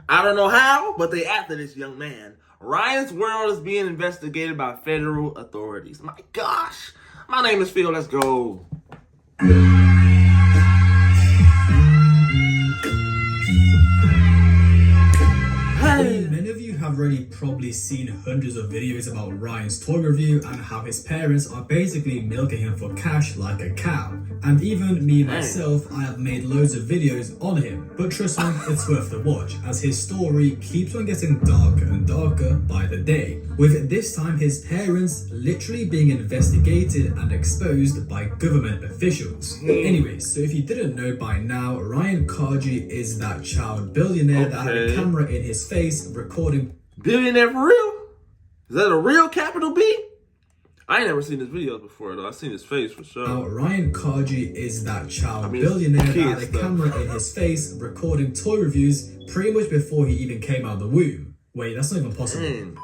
I don't know how, but they after this young man. Ryan's world is being investigated by federal authorities. My gosh. My name is Phil. Let's go. Many of you have already probably seen hundreds of videos about Ryan's toy review and how his parents are basically milking him for cash like a cow. And even me myself, I have made loads of videos on him. But trust me, it's worth the watch, as his story keeps on getting darker and darker by the day. With this time his parents literally being investigated and exposed by government officials. Anyways, so if you didn't know by now, Ryan Karji is that child billionaire that had a camera in his face recording. Billionaire for real? Is that a real capital B? I ain't never seen his videos before though. I've seen his face for sure. Now, Ryan Karji is that child billionaire that had a camera in his face recording toy reviews pretty much before he even came out of the womb. Wait, that's not even possible.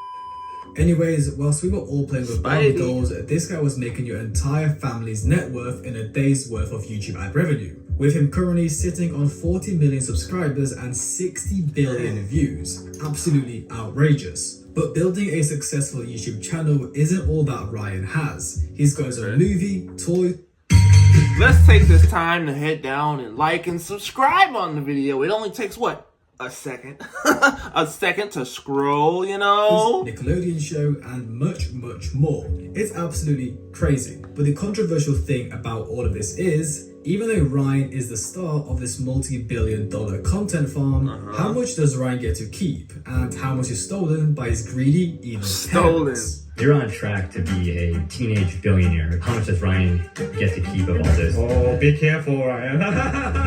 Anyways, whilst we were all playing with Barbie dolls, this guy was making your entire family's net worth in a day's worth of YouTube ad revenue, with him currently sitting on 40 million subscribers and 60 billion views. Absolutely outrageous. But building a successful YouTube channel isn't all that Ryan has. He's got his own movie, toy. Let's take this time to head down and like and subscribe on the video. It only takes what? A second. A second to scroll, you know? Nickelodeon show and much, much more. It's absolutely crazy. But the controversial thing about all of this is, even though Ryan is the star of this multi-billion-dollar content farm, how much does Ryan get to keep? And how much is stolen by his greedy, evil parents? You're on track to be a teenage billionaire. How much does Ryan get to keep of all this? Oh, be careful, Ryan.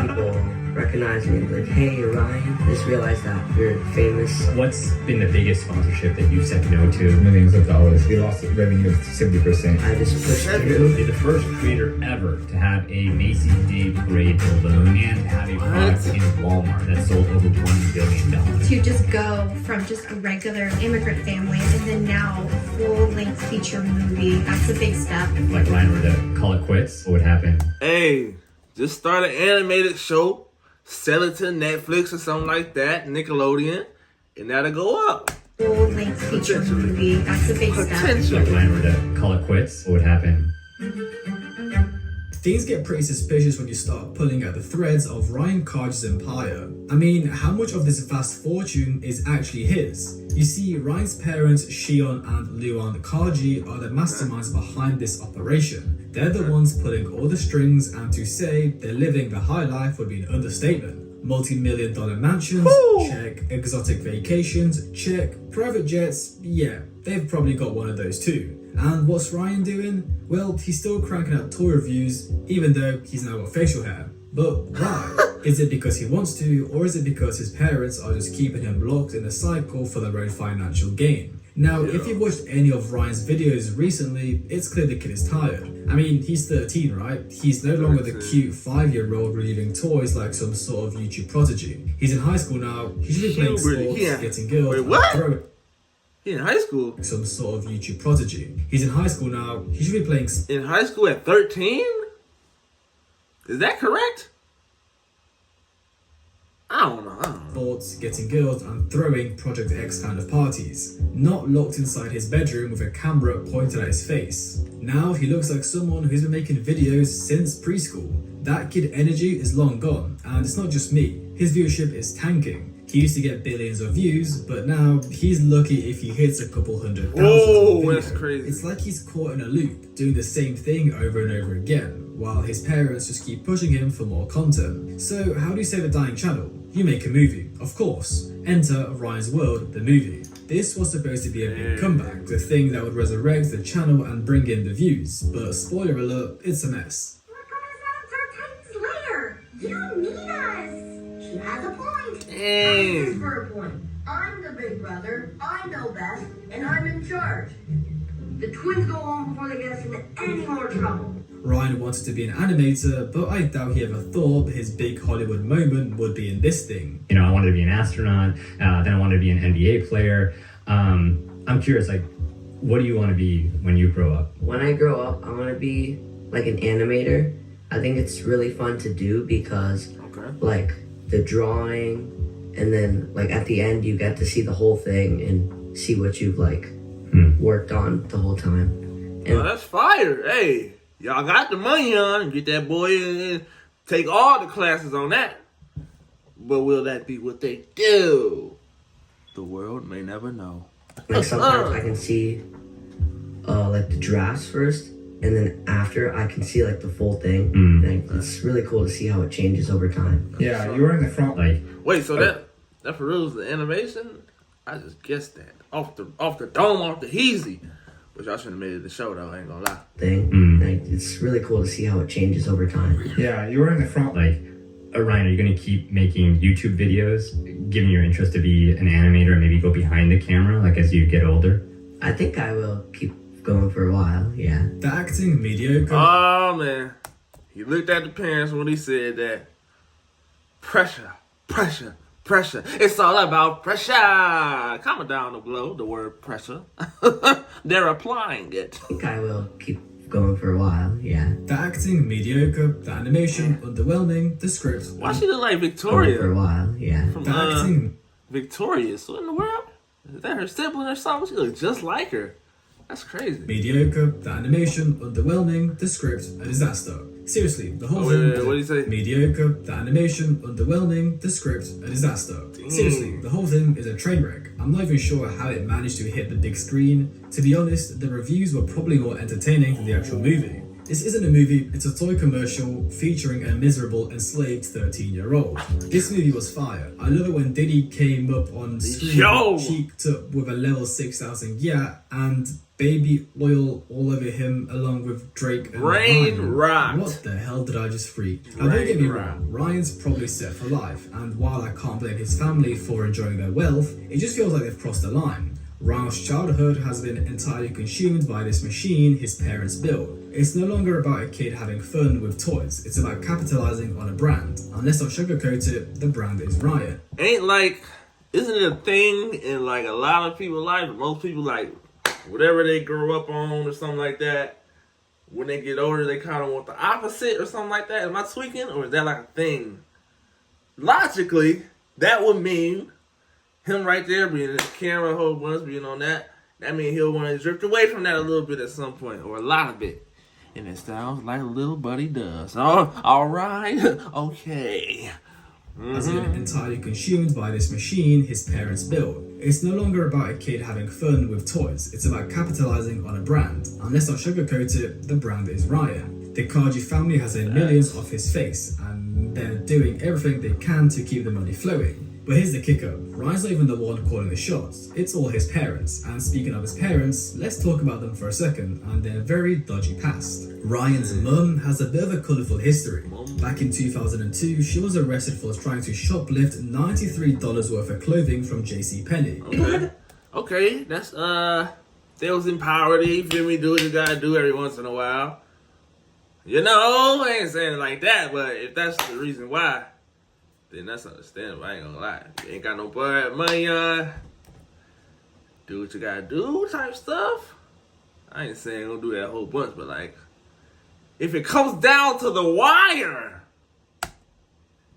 People recognize me and be like, hey, Ryan, just realized that you're famous. What's been the biggest sponsorship that you've said no to? Millions of dollars. We lost revenue of 70%. I just pushed through. You're the first creator ever to have a Macy's Day Parade alone and have a product in Walmart that sold over $1 billion. To just go from just a regular immigrant family and then now a full-length feature movie, that's a big step. If like Ryan were to call it quits, what would happen? Hey, just start an animated show, sell it to Netflix or something like that, Nickelodeon, and that'll go up. Full-length feature movie, that's a big step. If like Ryan were to call it quits, what would happen? Things get pretty suspicious when you start pulling at the threads of Ryan Karji's empire. I mean, how much of this vast fortune is actually his? You see, Ryan's parents, Shion and Lyons Karji, are the masterminds behind this operation. They're the ones pulling all the strings, and to say they're living the high life would be an understatement. Multi-million-dollar mansions, check. Exotic vacations, check. Private jets, yeah, they've probably got one of those too. And what's Ryan doing? Well, he's still cranking out toy reviews, even though he's now got facial hair. But why? Is it because he wants to, or is it because his parents are just keeping him locked in a cycle for their own financial gain? Now, if you've watched any of Ryan's videos recently, it's clear the kid is tired. I mean, he's 13, right? He's no longer the cute 5-year-old reviewing toys like some sort of YouTube prodigy. He's in high school now, he should be playing sports, getting girls, and throwing. In high school? Some sort of YouTube prodigy. He's in high school now. He should be playing. In high school at 13? Is that correct? I don't know. Sports, getting girls, and throwing Project X kind of parties. Not locked inside his bedroom with a camera pointed at his face. Now he looks like someone who's been making videos since preschool. That kid energy is long gone. And it's not just me. His viewership is tanking. He used to get billions of views, but now he's lucky if he hits a couple 100,000. Oh, that's crazy. It's like he's caught in a loop, doing the same thing over and over again, while his parents just keep pushing him for more content. So how do you save a dying channel? You make a movie, of course. Enter Ryan's World, the movie. This was supposed to be a big comeback, the thing that would resurrect the channel and bring in the views, but spoiler alert, it's a mess. We're gonna later. You need us. She has a point. Hey. For a point. I'm the big brother, I know best, and I'm in charge. The twins go home before they get us into any more trouble. Ryan wanted to be an animator, but I doubt he ever thought his big Hollywood moment would be in this thing. You know, I wanted to be an astronaut, then I wanted to be an NBA player. I'm curious, like, what do you want to be when you grow up? When I grow up, I want to be like an animator. I think it's really fun to do because like the drawing and then like at the end you get to see the whole thing and see what you've like worked on the whole time. And Oh, that's fire. Hey, y'all got the money on. Get that boy and take all the classes on that. But will that be what they do? The world may never know. like sometimes I can see like the drafts first, and then after I can see like the full thing. And it's really cool to see how it changes over time. Yeah, you were in the front. Like, Wait, so that for real is the animation? I just guessed that. Off the dome, off the heezy. Which I should have made it the show though, I ain't gonna lie. Thing. Like, it's really cool to see how it changes over time. Yeah, you were in the front. like, Ryan, are you going to keep making YouTube videos, given your interest to be an animator and maybe go behind the camera, like as you get older? I think I will keep going for a while. Yeah. The acting mediocre. Oh man. He looked at the parents when he said that. Pressure, pressure, pressure. It's all about pressure. Comment down below the word pressure. They're applying it. I think I will keep going for a while. Yeah. The acting mediocre. The animation underwhelming. The script. Why she look like Going for a Victoria? while. Yeah. From The acting Victorious. What in the world? Is that her sibling or something? She looks just like her. That's crazy. mediocre. The animation underwhelming. The script a disaster. Seriously, the whole Oh, thing. wait, what do you say? Mediocre. The animation underwhelming. The script a disaster. Seriously, the whole thing is a train wreck. I'm not even sure how it managed to hit the big screen. To be honest, the reviews were probably more entertaining than the actual movie. This isn't a movie, it's a toy commercial featuring a miserable, enslaved 13-year-old. This movie was fire. I love it when Diddy came up on screen, Yo! cheeked up with a level 6000 and baby oil all over him along with Drake and Rain Ryan. rocked. What the hell did I just freak? Now don't get me wrong, rocked. Ryan's probably set for life, and while I can't blame his family for enjoying their wealth, it just feels like they've crossed the line. Ryan's childhood has been entirely consumed by this machine his parents built. It's no longer about a kid having fun with toys, it's about capitalizing on a brand. Unless I sugarcoat it, the brand is Ryan. Ain't like, isn't it a thing in like a lot of people's life? Most people like, whatever they grow up on or something like that, when they get older, they kind of want the opposite or something like that. Am I tweaking? Or is that like a thing? Logically, that would mean him right there being in the camera, a whole bunch being on that. That means he'll want to drift away from that a little bit at some point, or a lot of it. And it sounds like a little buddy does. Oh, all right, okay. Has been entirely consumed by this machine his parents built. It's no longer about a kid having fun with toys, it's about capitalizing on a brand. Unless I sugarcoat it, the brand is Ryan. The Kaji family has made millions off his face, and they're doing everything they can to keep the money flowing. But here's the kicker, Ryan's not even the one calling the shots, it's all his parents. And speaking of his parents, let's talk about them for a second and their very dodgy past. Ryan's mum has a bit of a colourful history. Back in 2002, she was arrested for trying to shoplift $93 worth of clothing from JCPenney. Okay, that's sales empowered, you feel me? Do what you gotta do every once in a while. You know, I ain't saying it like that, but if that's the reason why, then that's understandable. I ain't gonna lie. You ain't got no money on, do what you gotta do type stuff. I ain't saying gonna do that whole bunch, but like, if it comes down to the wire,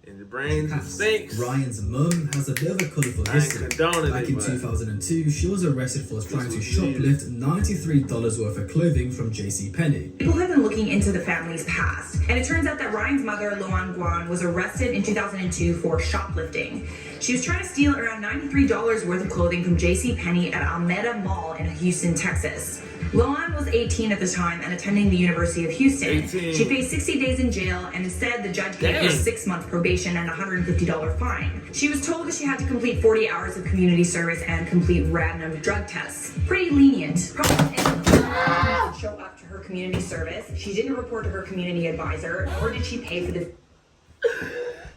and the brains and stakes, Ryan's mum has a bit of a colourful I ain't history. condoning Back it, in but 2002, she was arrested for trying to was shoplift $93 worth of clothing from JCPenney. People have been looking into the family's past, and it turns out that Ryan's mother, Luan Guan, was arrested in 2002 for shoplifting. She was trying to steal around $93 worth of clothing from JCPenney at Alameda Mall in Houston, Texas. Luan was 18 at the time and attending the University of Houston. 18. She faced 60 days in jail, and instead the judge gave her Dang. 6-month probation and a $150 fine. She was told that she had to complete 40 hours of community service and complete random drug tests. Pretty lenient. Problem is, she didn't show up to her community service. She didn't report to her community advisor, nor did she pay for the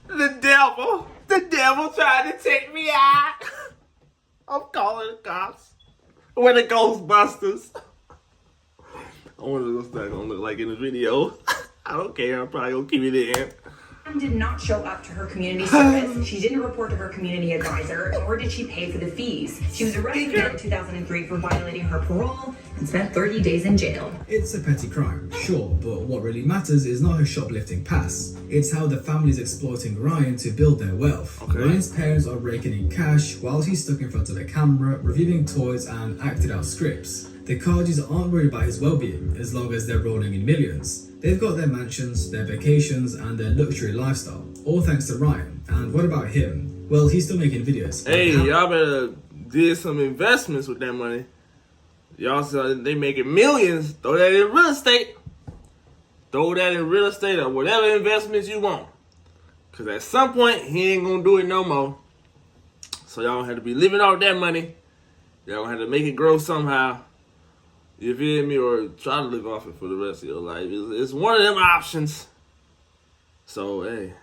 the devil tried to take me out. I'm calling the cops. We're the Ghostbusters. I wonder what's that gonna look like in the video. I don't care. I'm probably gonna keep it in. did not show up to her community service. She didn't report to her community advisor, nor did she pay for the fees. She was arrested in 2003 for violating her parole, and and spent 30 days in jail. It's a petty crime, sure, but what really matters is not her shoplifting past. It's how the family's exploiting Ryan to build their wealth. Okay. Ryan's parents are raking in cash while he's stuck in front of a camera, reviewing toys and acted out scripts. The Kajis aren't worried about his well-being as long as they're rolling in millions. They've got their mansions, their vacations, and their luxury lifestyle, all thanks to Ryan. And what about him? Well, he's still making videos. Hey, y'all better did some investments with that money. Y'all said they making millions. Throw that in real estate. Throw that in real estate or whatever investments you want. Because at some point, he ain't going to do it no more. So y'all have to be living off that money. Y'all have to make it grow somehow. You feel me? Or try to live off it for the rest of your life. It's one of them options. So, hey.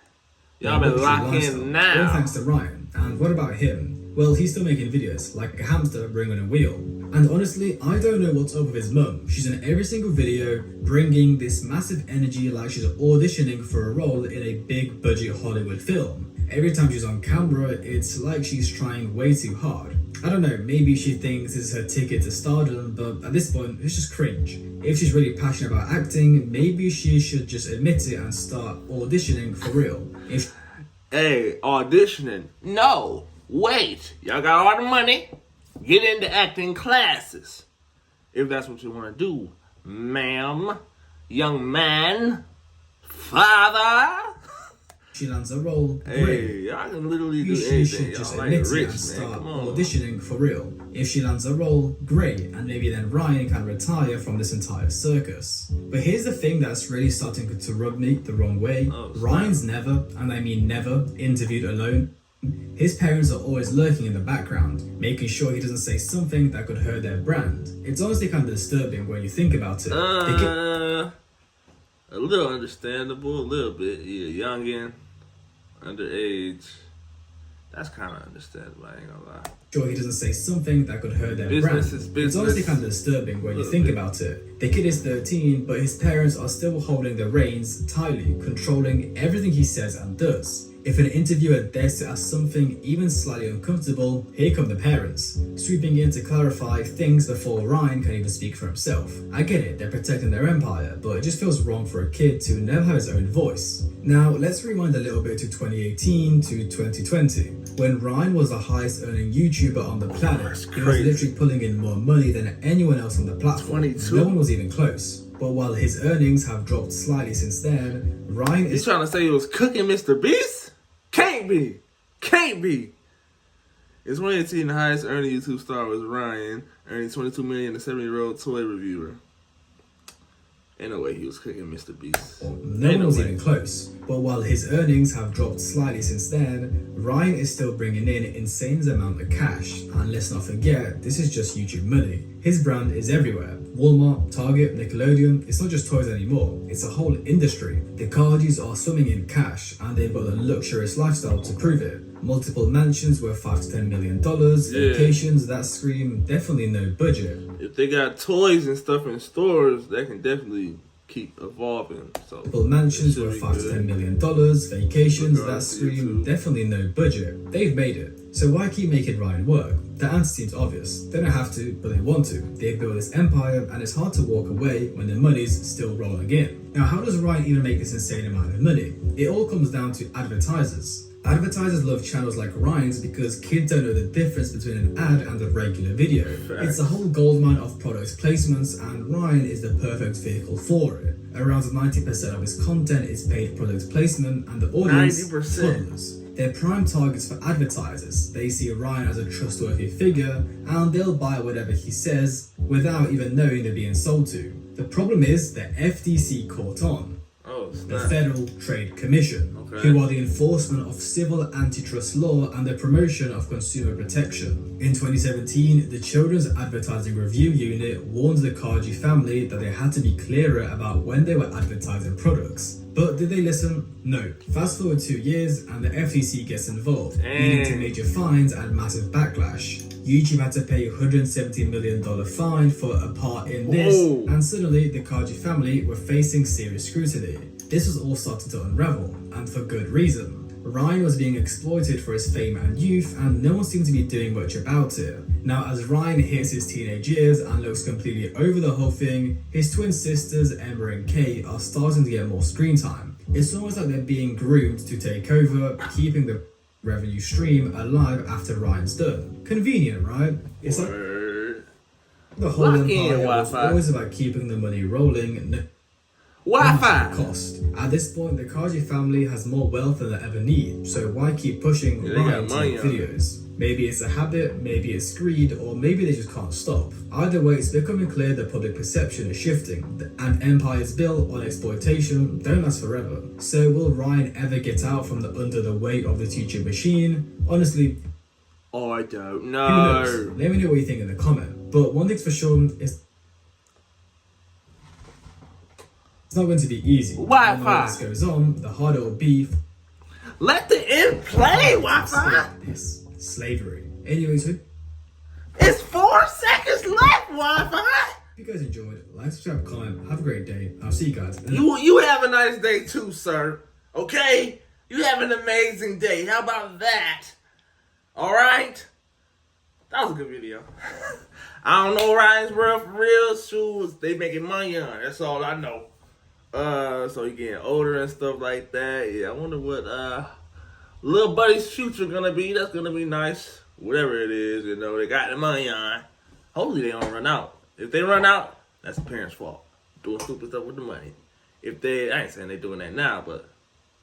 Y'all better lock in now. All thanks to Ryan. And what about him? Well, he's still making videos, like a hamster bringing a wheel. And honestly, I don't know what's up with his mum. She's in every single video, bringing this massive energy like she's auditioning for a role in a big budget Hollywood film. Every time she's on camera, it's like she's trying way too hard. I don't know, maybe she thinks it's her ticket to stardom, but at this point, it's just cringe. If she's really passionate about acting, maybe she should just admit it and start auditioning for real. Hey, auditioning. No, wait. Y'all got all the money. Get into acting classes. If that's what you want to do, ma'am, young man, father. She lands a role, Hey, great. y'all can literally do She anything. should just Y'all admit like it rich, and man. start Come on. auditioning for real. If she lands a role, great, and maybe then Ryan can retire from this entire circus. But here's the thing that's really starting to rub me the wrong way. Oh, Ryan's never, and I mean never, interviewed alone. His parents are always lurking in the background, making sure he doesn't say something that could hurt their brand. It's honestly kind of disturbing when you think about it. A little understandable, a little bit. Yeah, youngin', underage. That's kind of understandable, I ain't gonna lie. Sure he doesn't say something that could hurt their Business brand. is business. It's honestly kind of disturbing when you think about it. The kid is 13, but his parents are still holding the reins tightly, controlling everything he says and does. If an interviewer dares to ask something even slightly uncomfortable, here come the parents, swooping in to clarify things before Ryan can even speak for himself. I get it, they're protecting their empire, but it just feels wrong for a kid to never have his own voice. Now, let's rewind a little bit to 2018 to 2020, when Ryan was the highest earning YouTuber on the planet. He was literally pulling in more money than anyone else on the platform. 22? No one was even close. But while his earnings have dropped slightly since then, Ryan You is trying to say he was cooking Mr. Beast? Can't be. Can't be. In 2018, the highest earning YouTube star was Ryan, earning $22 million, the 7-year-old toy reviewer. Ain't no way he was cooking Mr. Beast. no one was even close. But while his earnings have dropped slightly since then, Ryan is still bringing in an insane amount of cash. And let's not forget, this is just YouTube money. His brand is everywhere. Walmart, Target, Nickelodeon, it's not just toys anymore, it's a whole industry. The Kajis are swimming in cash and they've got a luxurious lifestyle to prove it. Multiple mansions worth $5 to $10 million, vacations that scream definitely no budget. If they got toys and stuff in stores, that can definitely keep evolving. So Multiple mansions it should worth be $5 to good. $10 million, vacations that Regardless of scream YouTube. definitely no budget. They've made it. So why keep making Ryan work? The answer seems obvious. They don't have to, but they want to. They've built this empire and it's hard to walk away when the money's still rolling in. Now, how does Ryan even make this insane amount of money? It all comes down to advertisers. Advertisers love channels like Ryan's because kids don't know the difference between an ad and a regular video. It's a whole goldmine of product placements and Ryan is the perfect vehicle for it. Around 90% of his content is paid product placement and the audience 90%. toddlers. They're prime targets for advertisers. They see Ryan as a trustworthy figure and they'll buy whatever he says without even knowing they're being sold to. The problem is the FTC caught on. Oh, The snap. Federal Trade Commission, Okay. who are the enforcement of civil antitrust law and the promotion of consumer protection. In 2017, the Children's Advertising Review Unit warned the Kaji family that they had to be clearer about when they were advertising products. But did they listen? No. Fast forward 2 years and the FTC gets involved, leading to major fines and massive backlash. YouTube had to pay a $170 million fine for a part in this, Whoa. and suddenly the Kaji family were facing serious scrutiny. This was all starting to unravel, and for good reason. Ryan was being exploited for his fame and youth, and no one seemed to be doing much about it. Now, as Ryan hits his teenage years and looks completely over the whole thing, his twin sisters, Emma and Kate, are starting to get more screen time. It's almost like they're being groomed to take over, keeping the revenue stream alive after Ryan's done. Convenient, right? It's like the whole Lock in empire was Wi-Fi. always about keeping the money rolling. Wi-Fi. Cost. At this point, the Kaji family has more wealth than they ever need, so why keep pushing Yeah, they got Ryan to money make on it. videos? Maybe it's a habit, maybe it's greed, or maybe they just can't stop. Either way, it's becoming clear the public perception is shifting, and empires built on exploitation don't last forever. So will Ryan ever get out from under the weight of the teacher machine? Honestly, I don't who know. knows? Let me know what you think in the comment. But one thing's for sure is it's not going to be easy. Wi-Fi. The more this goes on, the harder it will be Let the end play, Wi-Fi. this slavery. Anyways, hope It's 4 seconds left, Wi-Fi. you guys enjoyed. Like, subscribe, comment. Have a great day. I'll see you guys. You have a nice day too, sir. Okay? You have an amazing day. How about that? All right? That was a good video. I don't know Ryan's world for real. Shoes, they making money on. That's all I know. So he getting older and stuff like that. Yeah, I wonder what little buddy's future gonna be. That's gonna be nice. Whatever it is, you know, they got the money on. Hopefully they don't run out. If they run out, that's the parents' fault. Doing stupid stuff with the money. If they, I ain't saying they doing that now, but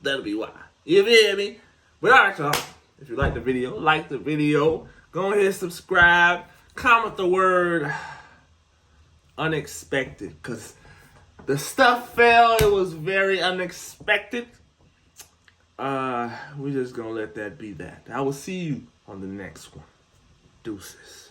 that'll be why. You feel me? But alright, y'all. If you like the video, go ahead and subscribe. Comment the word unexpected, because the stuff fell. It was very unexpected. We're just gonna let that be that. I will see you on the next one. Deuces.